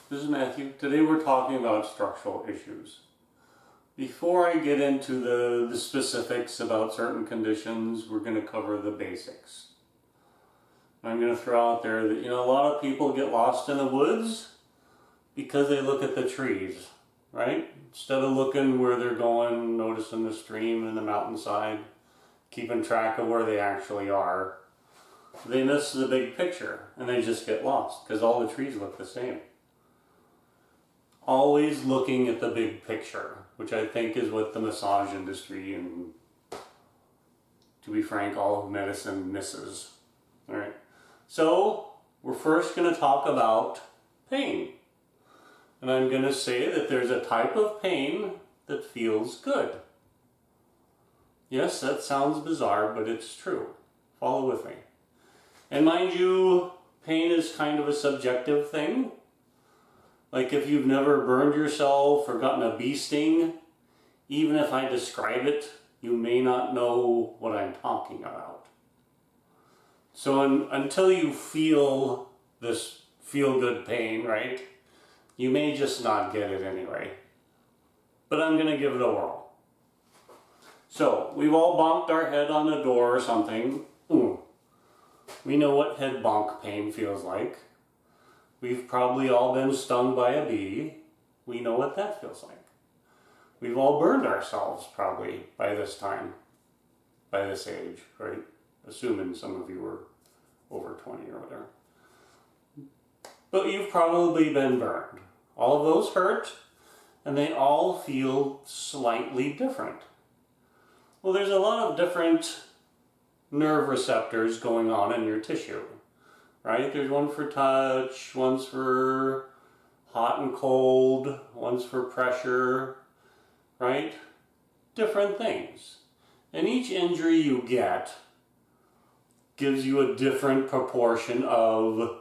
This is Matthew. Today we're talking about structural issues. Before I get into the specifics about certain conditions, we're going to cover the basics. I'm going to throw out there that, a lot of people get lost in the woods because they look at the trees, right? Instead of looking where they're going, noticing the stream and the mountainside, keeping track of where they actually are, they miss the big picture and they just get lost because all the trees look the same. Always looking at the big picture, which I think is what the massage industry and, to be frank, all of medicine misses. All right. So we're first going to talk about pain. And I'm going to say that there's a type of pain that feels good. Yes, that sounds bizarre, but it's true. Follow with me. And mind you, pain is kind of a subjective thing. Like if you've never burned yourself or gotten a bee sting, even if I describe it, you may not know what I'm talking about. So until you feel this feel-good pain, right, you may just not get it anyway. But I'm going to give it a whirl. So, we've all bonked our head on a door or something. We know what head bonk pain feels like. We've probably all been stung by a bee. We know what that feels like. We've all burned ourselves probably by this time, by this age, right? Assuming some of you were over 20 or whatever. But you've probably been burned. All of those hurt, and they all feel slightly different. Well, there's a lot of different nerve receptors going on in your tissue, right? There's one for touch, one's for hot and cold, one's for pressure, right? Different things. And each injury you get gives you a different proportion of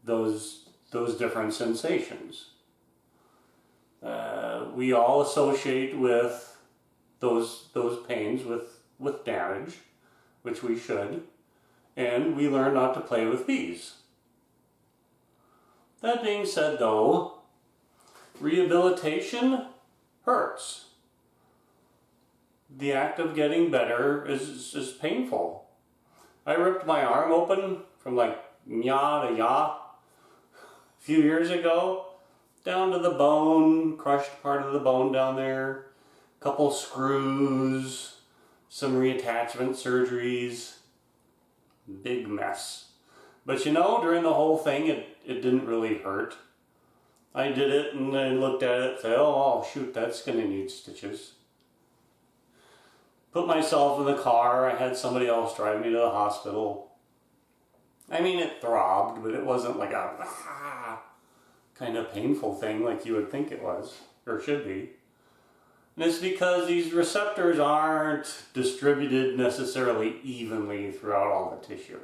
those different sensations. We all associate with those pains with damage, which we should, and we learn not to play with bees. That being said though, rehabilitation hurts. The act of getting better is painful. I ripped my arm open from like nya to ya a few years ago, down to the bone, crushed part of the bone down there, couple screws, some reattachment surgeries, big mess. But during the whole thing, it didn't really hurt. I did it and I looked at it and said, oh shoot, that's going to need stitches. Put myself in the car, I had somebody else drive me to the hospital. I mean, it throbbed, but it wasn't like a kind of painful thing like you would think it was, or should be. And it's because these receptors aren't distributed necessarily evenly throughout all the tissue.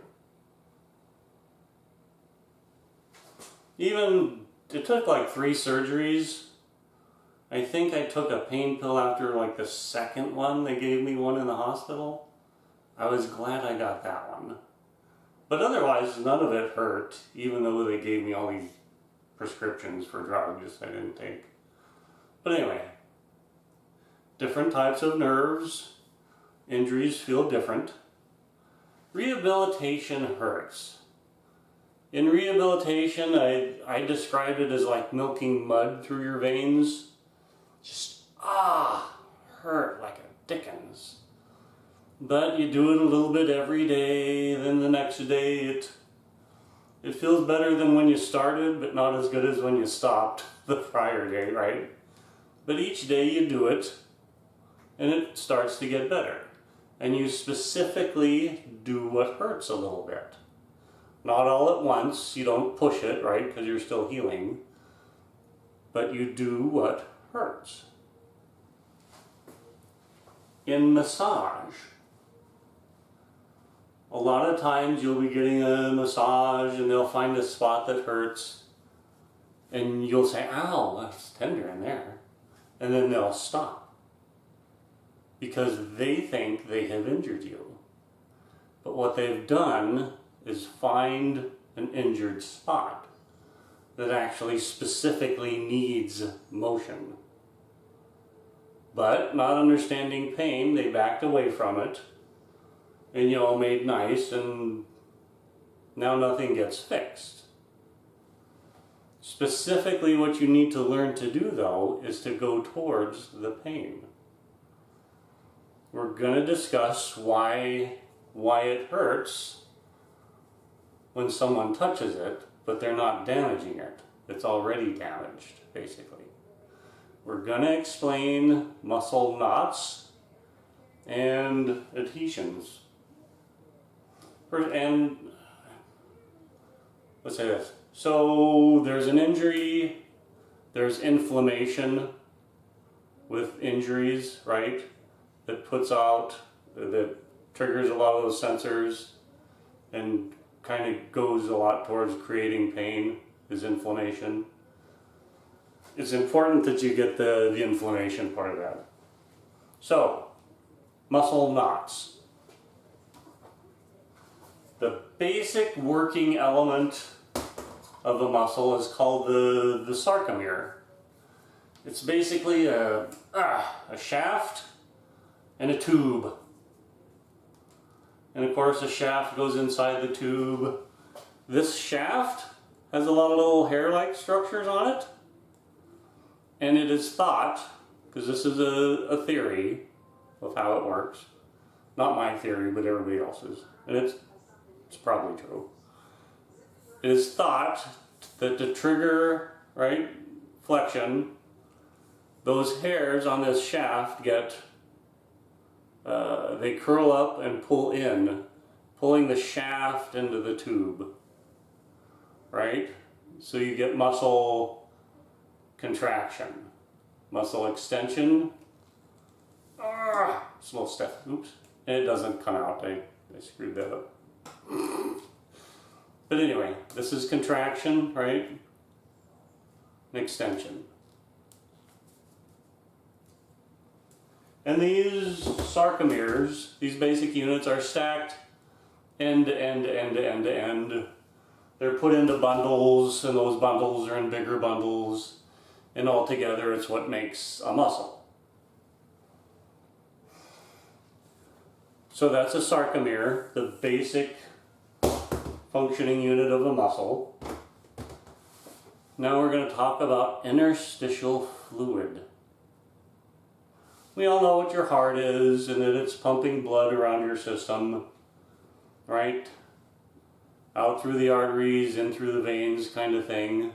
It took like 3 surgeries. I think I took a pain pill after like the second one. They gave me one in the hospital. I was glad I got that one. But otherwise, none of it hurt, even though they gave me all these prescriptions for drugs I didn't take. But anyway, different types of nerves, injuries feel different. Rehabilitation hurts. In rehabilitation, I described it as like milking mud through your veins. Just, hurt like a dickens. But you do it a little bit every day, then the next day it feels better than when you started, but not as good as when you stopped the prior day, right? But each day you do it, and it starts to get better. And you specifically do what hurts a little bit. Not all at once, you don't push it, right, because you're still healing. But you do what hurts. In massage, a lot of times you'll be getting a massage and they'll find a spot that hurts and you'll say, ow, that's tender in there. And then they'll stop because they think they have injured you. But what they've done is find an injured spot. that actually specifically needs motion. But not understanding pain, they backed away from it and made nice, and now nothing gets fixed. Specifically what you need to learn to do though is to go towards the pain. We're going to discuss why it hurts when someone touches it, but they're not damaging it. It's already damaged, basically. We're going to explain muscle knots and adhesions. And let's say this. So there's an injury, there's inflammation with injuries, right? That triggers a lot of those sensors and kind of goes a lot towards creating pain, is inflammation. It's important that you get the inflammation part of that. So, muscle knots. The basic working element of a muscle is called the sarcomere. It's basically a shaft and a tube. And of course the shaft goes inside the tube. This shaft has a lot of little hair-like structures on it. And it is thought, because this is a theory of how it works, not my theory but everybody else's, and it's probably true. It is thought that to trigger, right, flexion, those hairs on this shaft get they curl up and pull in, pulling the shaft into the tube, right? So you get muscle contraction, muscle extension. Small step, oops, and it doesn't come out. I screwed that up. But anyway, this is contraction, right? And extension. And these sarcomeres, these basic units, are stacked end to end to end to end to end. They're put into bundles, and those bundles are in bigger bundles, and altogether it's what makes a muscle. So that's a sarcomere, the basic functioning unit of a muscle. Now we're going to talk about interstitial fluid. We all know what your heart is and that it's pumping blood around your system, right? Out through the arteries, in through the veins kind of thing.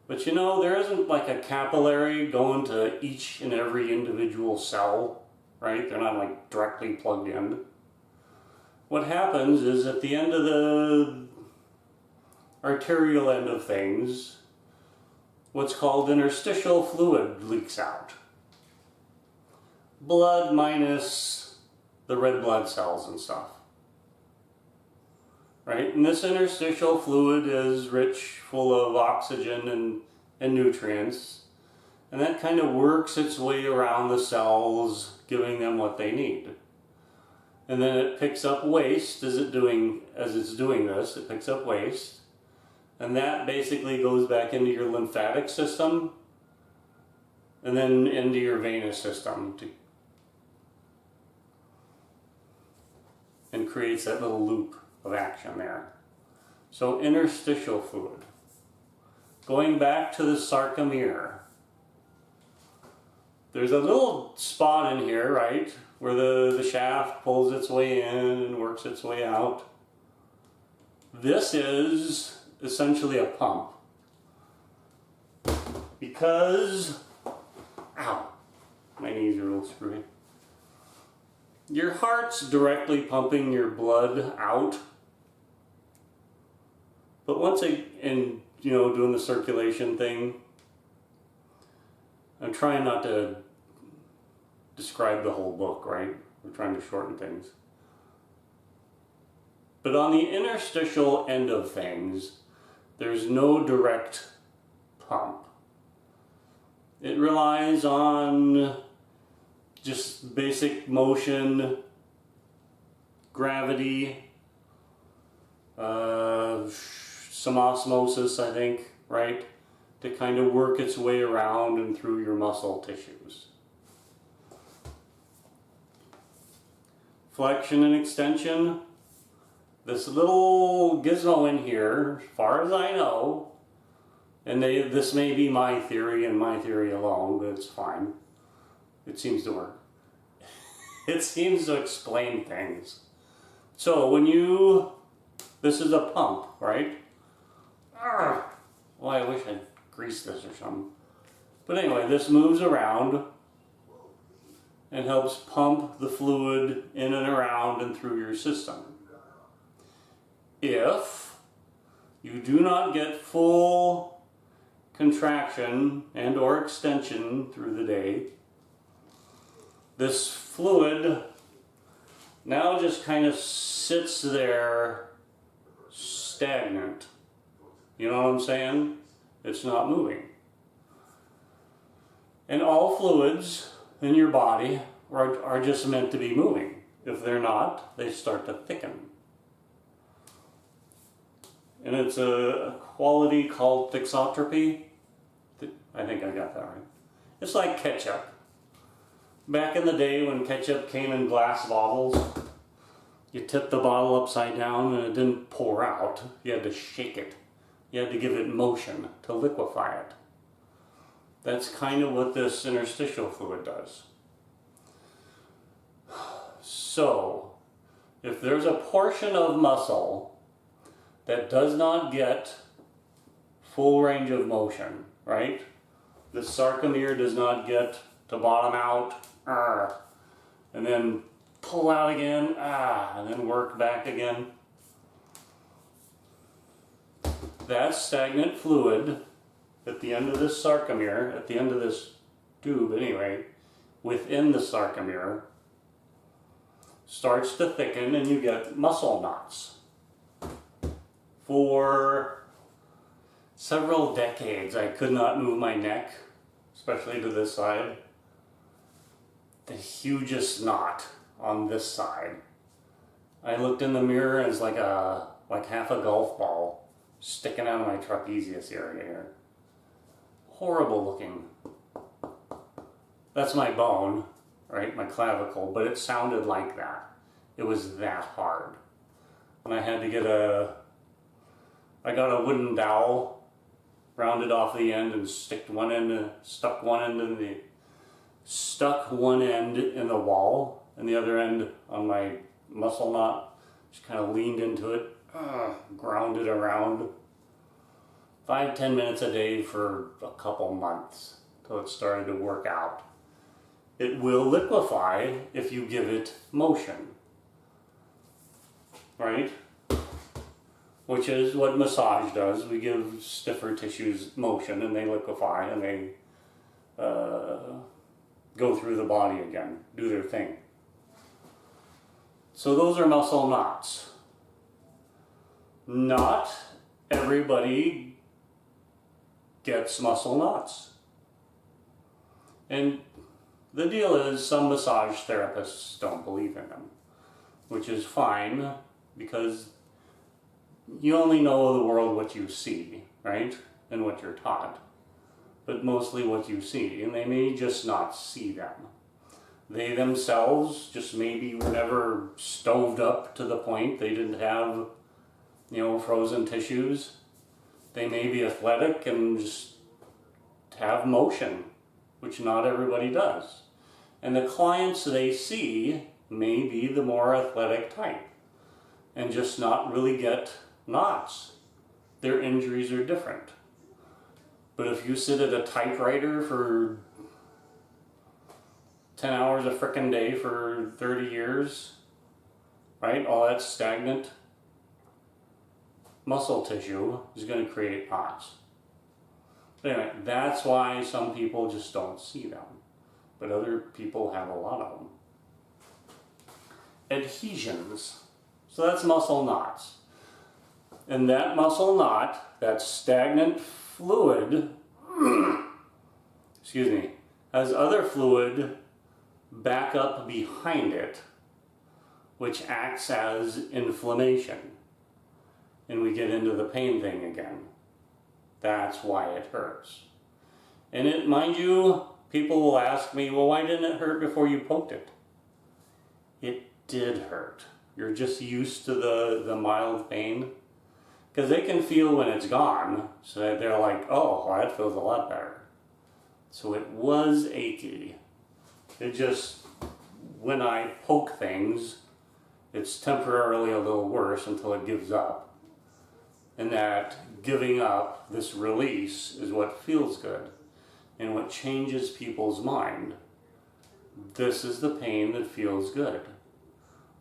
But there isn't like a capillary going to each and every individual cell, right? They're not like directly plugged in. What happens is at the end of the arterial end of things, what's called interstitial fluid leaks out. Blood minus the red blood cells and stuff. Right? And this interstitial fluid is rich, full of oxygen and nutrients. And that kind of works its way around the cells, giving them what they need. And then it picks up waste as it's doing this. It picks up waste. And that basically goes back into your lymphatic system and then into your venous system and creates that little loop of action there. So interstitial fluid. Going back to the sarcomere. There's a little spot in here, right, where the shaft pulls its way in and works its way out. This is essentially a pump. Because, ow, my knees are a little screwy. Your heart's directly pumping your blood out. But once doing the circulation thing, I'm trying not to describe the whole book, right? We're trying to shorten things. But on the interstitial end of things, there's no direct pump. It relies on just basic motion, gravity, some osmosis, I think, right? To kind of work its way around and through your muscle tissues. Flexion and extension. This little gizmo in here, as far as I know, and this may be my theory and my theory alone, but it's fine. It seems to work. It seems to explain things. So when this is a pump, right? Well, I wish I'd greased this or something. But anyway, this moves around and helps pump the fluid in and around and through your system. If you do not get full contraction and or extension through the day, this fluid now just kind of sits there stagnant. You know what I'm saying? It's not moving. And all fluids in your body are just meant to be moving. If they're not, they start to thicken. And it's a quality called thixotropy. I think I got that right. It's like ketchup. Back in the day when ketchup came in glass bottles, you tipped the bottle upside down and it didn't pour out. You had to shake it. You had to give it motion to liquefy it. That's kind of what this interstitial fluid does. So, if there's a portion of muscle that does not get full range of motion, right? The sarcomere does not get to bottom out, and then pull out again, and then work back again. That stagnant fluid at the end of this sarcomere, at the end of this tube anyway, within the sarcomere, starts to thicken and you get muscle knots. For several decades, I could not move my neck, especially to this side. The hugest knot on this side. I looked in the mirror and it's like half a golf ball sticking out of my trapezius area here. Horrible looking. That's my bone, right? My clavicle, but it sounded like that. It was that hard. And I had to get I got a wooden dowel, rounded off the end and stuck one end in the wall and the other end on my muscle knot. Just kind of leaned into it, grounded around. 5-10 minutes a day for a couple months till it started to work out. It will liquefy if you give it motion, right? Which is what massage does. We give stiffer tissues motion and they liquefy and they go through the body again, do their thing. So those are muscle knots. Not everybody gets muscle knots. And the deal is some massage therapists don't believe in them, which is fine because you only know the world what you see, right? And what you're taught. But mostly what you see, and they may just not see them. They themselves just maybe were never stoved up to the point they didn't have, frozen tissues. They may be athletic and just have motion, which not everybody does. And the clients they see may be the more athletic type and just not really get knots. Their injuries are different. But if you sit at a typewriter for 10 hours a frickin' day for 30 years, right? All that stagnant muscle tissue is going to create knots. But anyway, that's why some people just don't see them. But other people have a lot of them. Adhesions. So that's muscle knots. And that muscle knot, that stagnant fluid, has other fluid back up behind it, which acts as inflammation. and we get into the pain thing again. That's why it hurts. And it, mind you, people will ask me, well, why didn't it hurt before you poked it? It did hurt. You're just used to the mild pain. Because they can feel when it's gone, so that they're like, oh, well, that feels a lot better. So it was achy. It just, when I poke things, it's temporarily a little worse until it gives up. And that giving up, this release, is what feels good and what changes people's mind. This is the pain that feels good.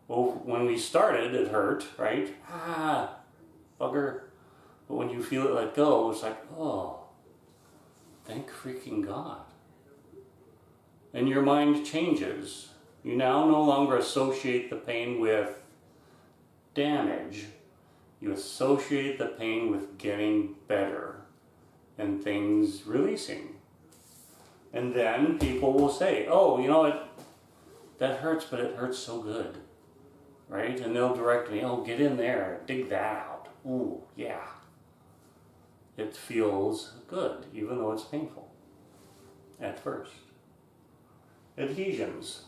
Well, when we started, it hurt, right? Ah, bugger. But when you feel it let go, it's like, oh, thank freaking God. And your mind changes. You now no longer associate the pain with damage. You associate the pain with getting better and things releasing. And then people will say, oh, you know, that hurts, but it hurts so good, right? And they'll direct me, oh, get in there, dig that out. Ooh, yeah. It feels good, even though it's painful at first. Adhesions.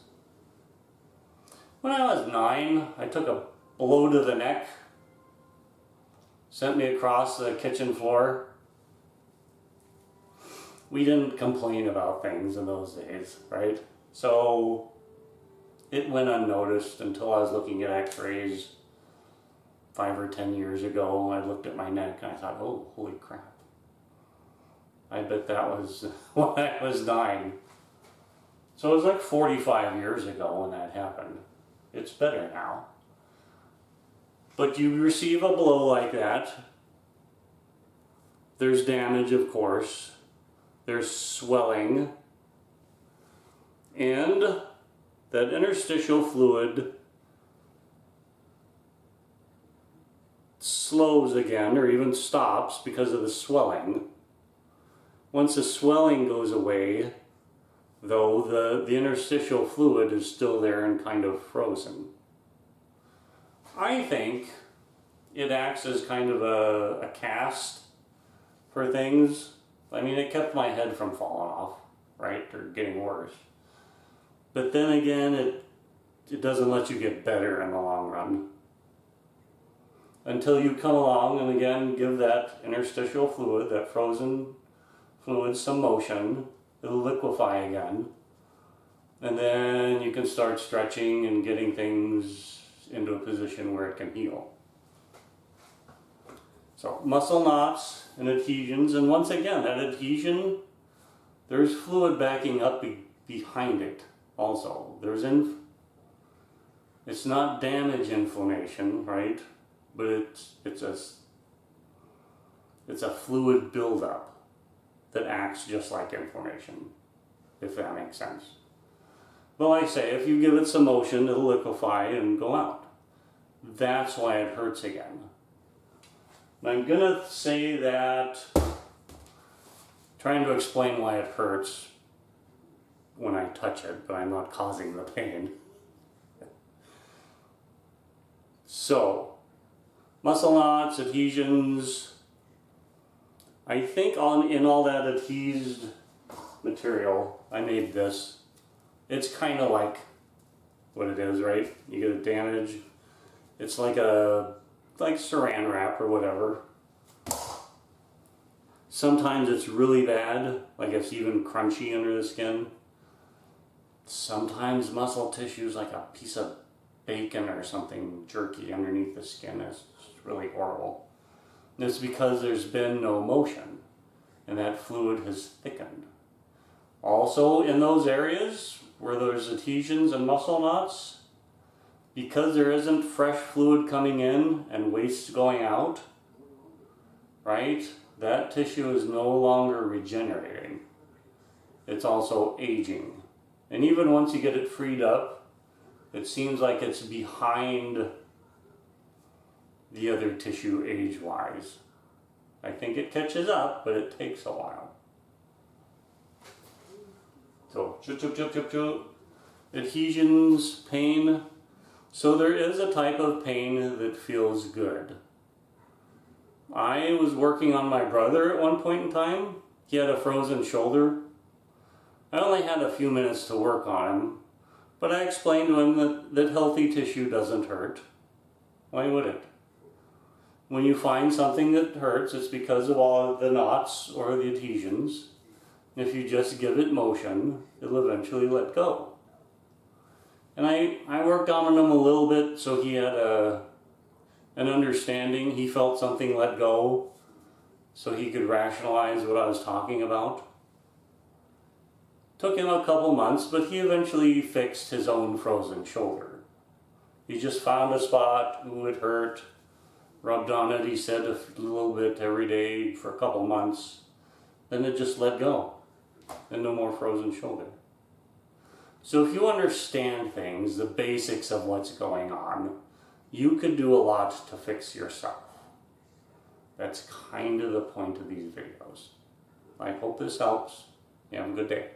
When I was 9, I took a blow to the neck, sent me across the kitchen floor. We didn't complain about things in those days, right? So it went unnoticed until I was looking at x-rays 5 or 10 years ago. I looked at my neck and I thought, oh, holy crap. I bet that was when I was 9. So it was like 45 years ago when that happened. It's better now. But you receive a blow like that. There's damage, of course. There's swelling. And that interstitial fluid slows again or even stops because of the swelling. Once the swelling goes away, though, the interstitial fluid is still there and kind of frozen. I think it acts as kind of a cast for things. I mean, it kept my head from falling off, right, or getting worse. But then again, it doesn't let you get better in the long run. Until you come along and again give that interstitial fluid, that frozen fluid, some motion. It'll liquefy again. And then you can start stretching and getting things into a position where it can heal. So muscle knots and adhesions, and once again, that adhesion, there's fluid backing up behind it also. It's not damage inflammation, right? But it's a fluid buildup that acts just like inflammation, if that makes sense. But like I say, if you give it some motion, it'll liquefy and go out. That's why it hurts again. And I'm gonna say that, trying to explain why it hurts when I touch it, but I'm not causing the pain. So, muscle knots, adhesions. I think in all that adhesed material, I made this. It's kind of like what it is, right? You get a damage. It's like saran wrap or whatever. Sometimes it's really bad, like it's even crunchy under the skin. Sometimes muscle tissue is like a piece of bacon or something jerky underneath the skin. It's really horrible. And it's because there's been no motion and that fluid has thickened. Also in those areas where there's adhesions and muscle knots, because there isn't fresh fluid coming in and waste going out, right? That tissue is no longer regenerating. It's also aging. And even once you get it freed up, it seems like it's behind the other tissue age-wise. I think it catches up, but it takes a while. So, adhesions, pain. So there is a type of pain that feels good. I was working on my brother at one point in time. He had a frozen shoulder. I only had a few minutes to work on him, but I explained to him that healthy tissue doesn't hurt. Why would it? When you find something that hurts, it's because of all of the knots or the adhesions. If you just give it motion, it'll eventually let go. And I worked on him a little bit so he had an understanding. He felt something let go so he could rationalize what I was talking about. Took him a couple months, but he eventually fixed his own frozen shoulder. He just found a spot who it hurt, rubbed on it, he said, a little bit every day for a couple months. Then it just let go, and no more frozen shoulder. So if you understand things, the basics of what's going on, you could do a lot to fix yourself. That's kind of the point of these videos. I hope this helps. You have a good day.